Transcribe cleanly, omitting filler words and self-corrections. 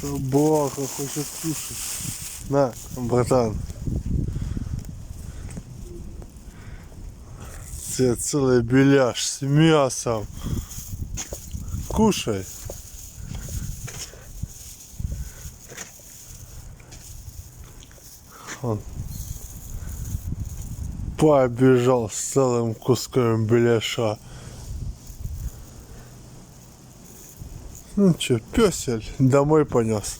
Собака хочет кушать. На, братан. Це целый беляш с мясом. Кушай. Он побежал с целым куском беляша. Ну чё, пёсель домой понес.